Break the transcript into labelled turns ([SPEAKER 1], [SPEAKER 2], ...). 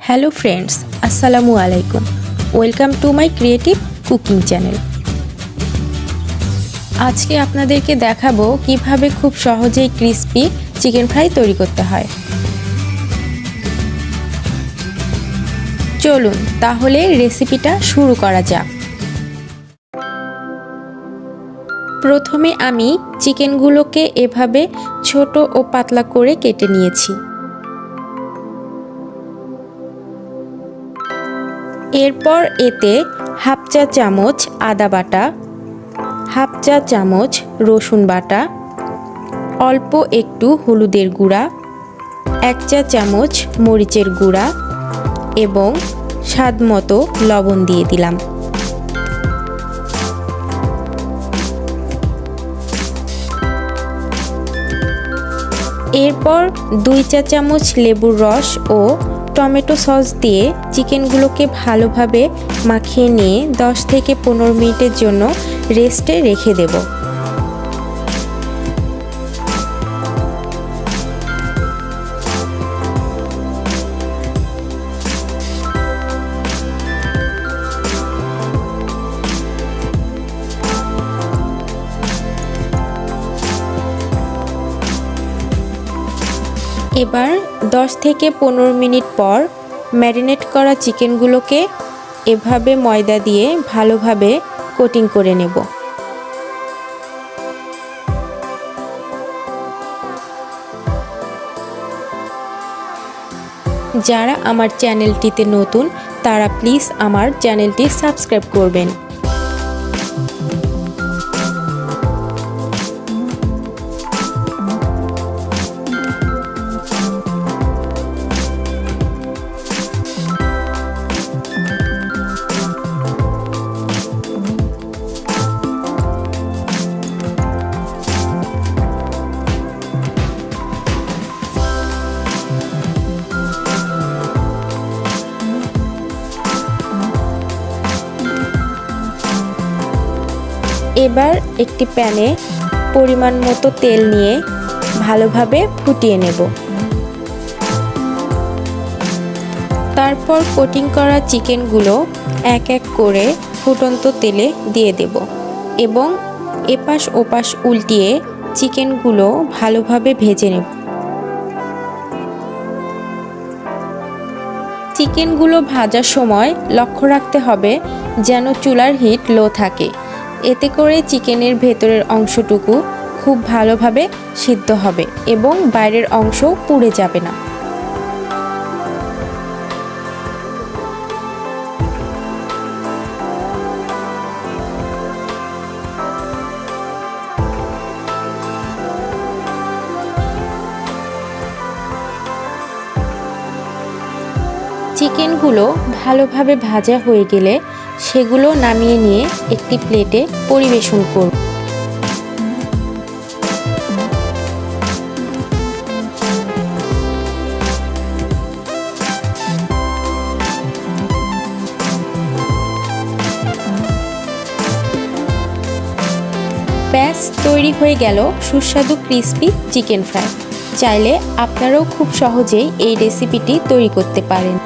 [SPEAKER 1] Hello friends, আসসালামু আলাইকুম। Welcome to my creative cooking channel. আজকে আপনাদেরকে দেখাবো কিভাবে খুব সহজেই ক্রিস্পি চিকেন ফ্রাই তৈরি করতে হয়। চলুন তাহলে রেসিপিটা শুরু করা যাক। প্রথমে আমি চিকেনগুলোকে এভাবে ছোট ও পাতলা করে কেটে নিয়েছি। এরপর এতে হাফ চা চামচ আদা বাটা, হাফ চা চামচ রসুন বাটা, অল্প একটু হলুদের গুঁড়া, 1 চা চামচ মরিচের গুঁড়া এবং স্বাদমতো লবণ দিয়ে দিলাম। এরপর 2 চা চামচ লেবুর রস ও টমেটো সস দিয়ে চিকেনগুলোকে ভালোভাবে মাখিয়ে নিয়ে 10 থেকে 15 মিনিটের জন্য রেস্টে রেখে দেব। এবার 10 থেকে 15 মিনিট পর ম্যারিনেট করা চিকেনগুলোকে এভাবে ময়দা দিয়ে ভালোভাবে কোটিং করে নেব। যারা আমার চ্যানেলটিতে নতুন তারা প্লিজ আমার চ্যানেলটি সাবস্ক্রাইব করবেন। এবার একটি প্যানে পরিমাণ মতো তেল নিয়ে ভালোভাবে ফুটিয়ে নেব। তারপর কোটিং করা চিকেনগুলো এক এক করে ফুটন্ত তেলে দিয়ে দেব এবং এপাশ ওপাশ উল্টিয়ে চিকেনগুলো ভালোভাবে ভেজে নেব। চিকেনগুলো ভাজার সময় লক্ষ্য রাখতে হবে যেন চুলার হিট লো থাকে। এতে করে চিকেনের ভেতরের অংশটুকু খুব ভালোভাবে সিদ্ধ হবে এবং বাইরের অংশ পুড়ে যাবে না। চিকেনগুলো ভালোভাবে ভাজা হয়ে গেলে সেগুলো নামিয়ে নিয়ে একটি প্লেটে পরিবেশন করব। ব্যাস তৈরি হয়ে গেল সুস্বাদু ক্রিস্পি চিকেন ফ্রাই। চাইলে আপনারাও খুব সহজেই এই রেসিপিটি তৈরি করতে পারেন।